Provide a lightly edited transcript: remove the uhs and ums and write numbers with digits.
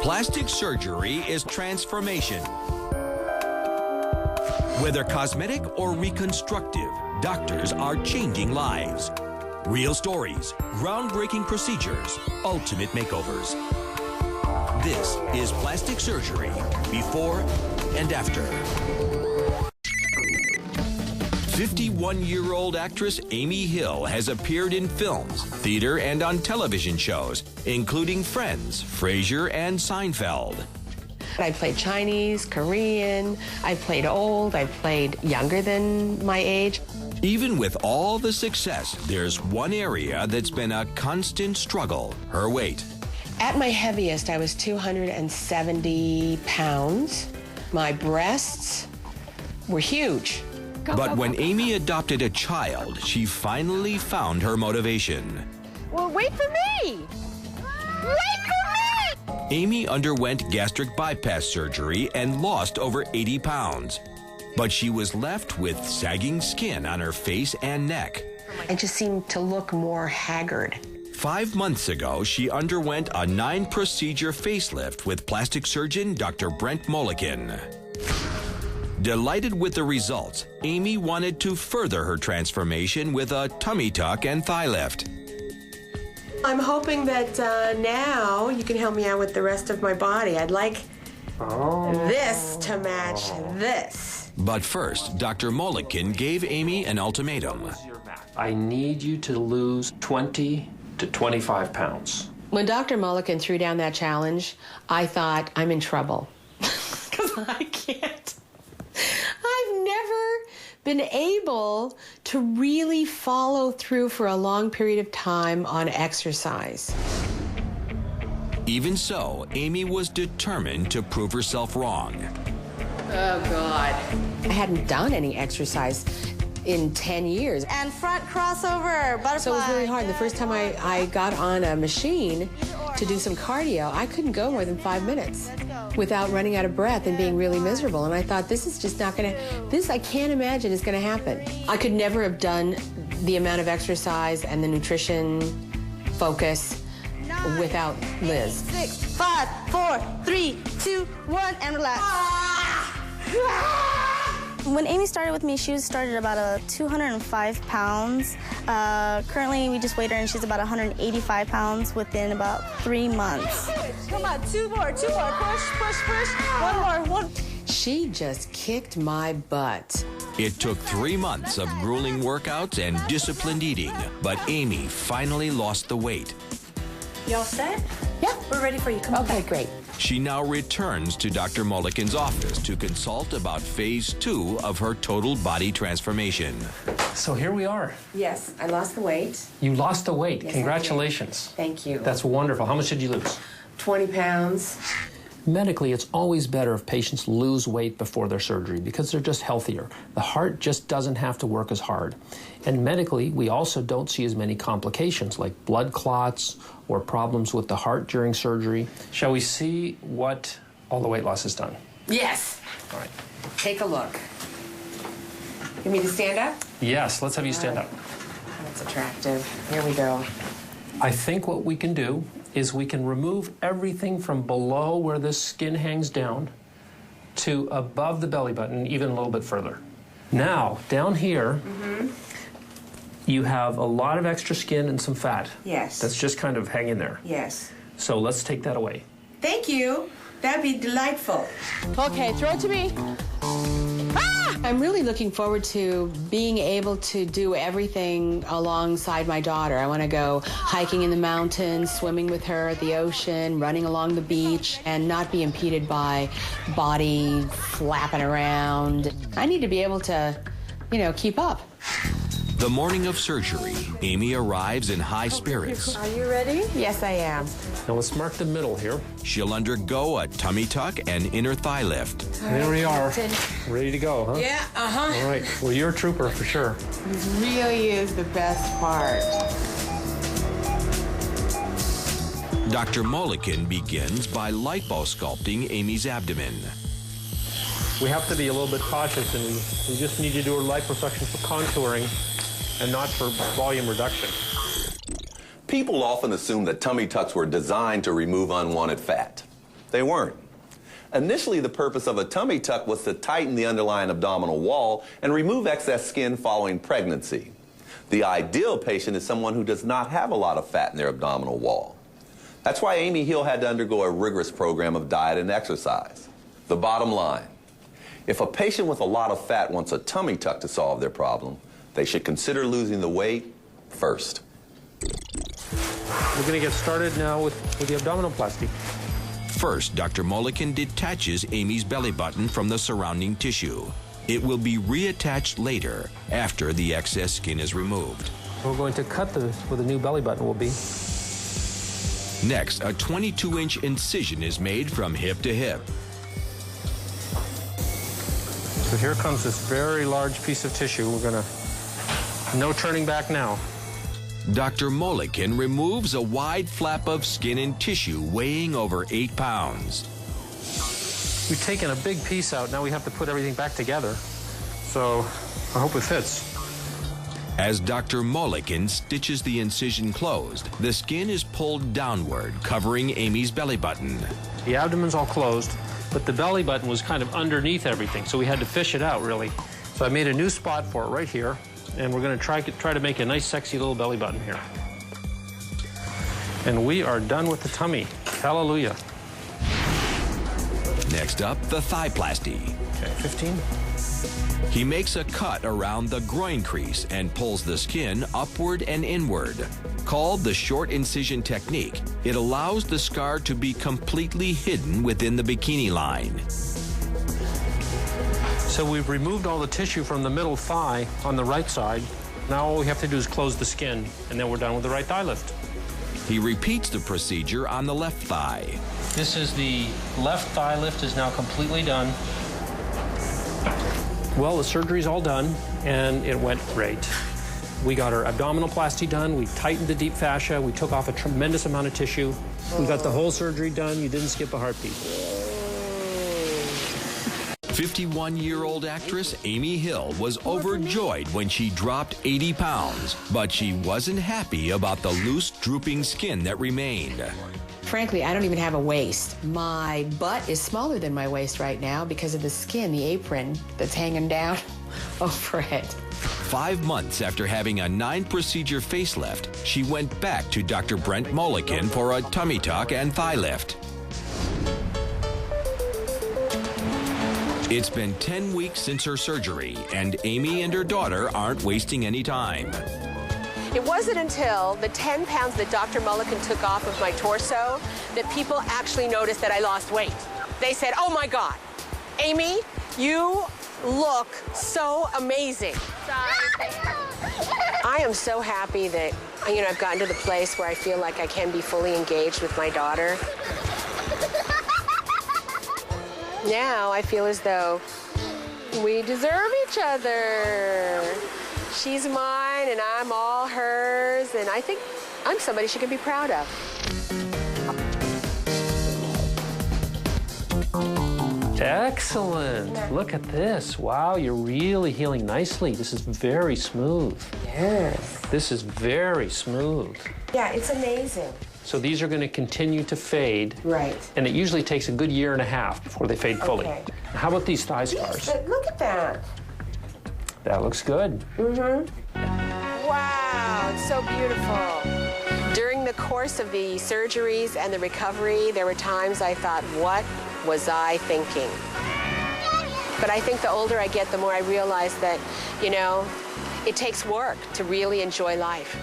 Plastic surgery is transformation. Whether cosmetic or reconstructive, doctors are changing lives. Real stories, groundbreaking procedures, ultimate makeovers. This is plastic surgery before and after. 51-year-old actress Amy Hill has appeared in films, theater, and on television shows, including Friends, Frasier, and Seinfeld. I played Chinese, Korean, I played old, I played younger than my age. Even with all the success, there's one area that's been a constant struggle: her weight. At my heaviest, I was 270 pounds. My breasts were huge. But when Amy adopted a child, she finally found her motivation. Well, wait for me! Wait for me! Amy underwent gastric bypass surgery and lost over 80 pounds. But she was left with sagging skin on her face and neck. I just seemed to look more haggard. 5 months ago, she underwent a 9-procedure facelift with plastic surgeon Dr. Brent Mulliken. Delighted with the results, Amy wanted to further her transformation with a tummy tuck and thigh lift. I'm hoping that now you can help me out with the rest of my body. I'd like this to match this. But first, Dr. Mulliken gave Amy an ultimatum. I need you to lose 20 to 25 pounds. When Dr. Mulliken threw down that challenge, I thought, I'm in trouble. Because I can't. I've never been able to really follow through for a long period of time on exercise. Even so, Amy was determined to prove herself wrong. Oh, God. I hadn't done any exercise in 10 years. And front crossover, butterfly. So it was really hard. The first time I got on a machine to do some cardio, I couldn't go more than 5 minutes without running out of breath and being really miserable. And I thought, this is just not gonna, I can't imagine is gonna happen. I could never have done the amount of exercise and the nutrition focus without Liz. 6, 5, 4, 3, 2, 1, and relax. When Amy started with me, she started about 205 pounds. Currently, we just weighed her, and she's about 185 pounds within about 3 months. Come on, two more, push, push, push. One more. She just kicked my butt. It took 3 months of grueling workouts and disciplined eating, but Amy finally lost the weight. You all set? Yeah. We're ready for you. Come on. Okay, great. She now returns to Dr. Mulliken's office to consult about phase 2 of her total body transformation. So here we are. Yes, I lost the weight. You lost the weight. Yes, Congratulations. Thank you. That's wonderful. How much did you lose? 20 pounds. Medically, it's always better if patients lose weight before their surgery because they're just healthier. The heart just doesn't have to work as hard. And medically, we also don't see as many complications like blood clots or problems with the heart during surgery. Shall we see what all the weight loss has done? Yes. All right. Take a look. You mean to stand up? Yes, let's have you stand up. That's attractive. Here we go. I think what we can do is we can remove everything from below where this skin hangs down to above the belly button, even a little bit further. Now, down here, you have a lot of extra skin and some fat. Yes. That's just kind of hanging there. Yes. So let's take that away. Thank you. That'd be delightful. Okay, throw it to me. I'm really looking forward to being able to do everything alongside my daughter. I want to go hiking in the mountains, swimming with her at the ocean, running along the beach, and not be impeded by body flapping around. I need to be able to, keep up. The morning of surgery, Amy arrives in high spirits. Are you ready? Yes, I am. Now let's mark the middle here. She'll undergo a tummy tuck and inner thigh lift. There we are. Ready to go, huh? Yeah, All right. Well, you're a trooper for sure. This really is the best part. Dr. Mulliken begins by liposculpting Amy's abdomen. We have to be a little bit cautious, and we just need to do a liposuction for contouring and not for volume reduction. People often assume that tummy tucks were designed to remove unwanted fat. They weren't. Initially, the purpose of a tummy tuck was to tighten the underlying abdominal wall and remove excess skin following pregnancy. The ideal patient is someone who does not have a lot of fat in their abdominal wall. That's why Amy Hill had to undergo a rigorous program of diet and exercise. The bottom line, if a patient with a lot of fat wants a tummy tuck to solve their problem, they should consider losing the weight first. We're going to get started now with the abdominoplasty. First, Dr. Molican detaches Amy's belly button from the surrounding tissue. It will be reattached later, after the excess skin is removed. We're going to cut where the new belly button will be. Next, a 22-inch incision is made from hip to hip. So here comes this very large piece of tissue. No turning back now. Dr. Molican removes a wide flap of skin and tissue weighing over 8 pounds. We've taken a big piece out. Now we have to put everything back together. So I hope it fits. As Dr. Molican stitches the incision closed, the skin is pulled downward, covering Amy's belly button. The abdomen's all closed, but the belly button was kind of underneath everything, so we had to fish it out, really. So I made a new spot for it right here, and we're going to try to make a nice, sexy little belly button here. And we are done with the tummy. Hallelujah. Next up, the thigh-plasty. Okay, 15. He makes a cut around the groin crease and pulls the skin upward and inward. Called the short incision technique, it allows the scar to be completely hidden within the bikini line. So we've removed all the tissue from the middle thigh on the right side. Now all we have to do is close the skin, and then we're done with the right thigh lift. He repeats the procedure on the left thigh. This is the left thigh lift is now completely done. Well, the surgery's all done, and it went great. We got our abdominoplasty done. We tightened the deep fascia. We took off a tremendous amount of tissue. We got the whole surgery done. You didn't skip a heartbeat. 51-year-old actress Amy Hill was overjoyed when she dropped 80 pounds, but she wasn't happy about the loose, drooping skin that remained. Frankly, I don't even have a waist. My butt is smaller than my waist right now because of the skin, the apron that's hanging down over it. 5 months after having a 9-procedure facelift, she went back to Dr. Brent Molican for a tummy tuck and thigh lift. It's been 10 weeks since her surgery, and Amy and her daughter aren't wasting any time. It wasn't until the 10 pounds that Dr. Molican took off of my torso that people actually noticed that I lost weight. They said, "Oh my God, Amy, you look so amazing." I am so happy that, I've gotten to the place where I feel like I can be fully engaged with my daughter. Now I feel as though we deserve each other. She's mine and I'm all hers, and I think I'm somebody she can be proud of. Excellent. Look at this. Wow, you're really healing nicely. This is very smooth. Yes. This is very smooth. Yeah, it's amazing. So these are going to continue to fade. Right. And it usually takes a good 1.5 years before they fade fully. Okay. How about these thigh scars? Yes, look at that. That looks good. Mm-hmm. Wow, it's so beautiful. During the course of the surgeries and the recovery, there were times I thought, what was I thinking? But I think the older I get, the more I realize that, it takes work to really enjoy life.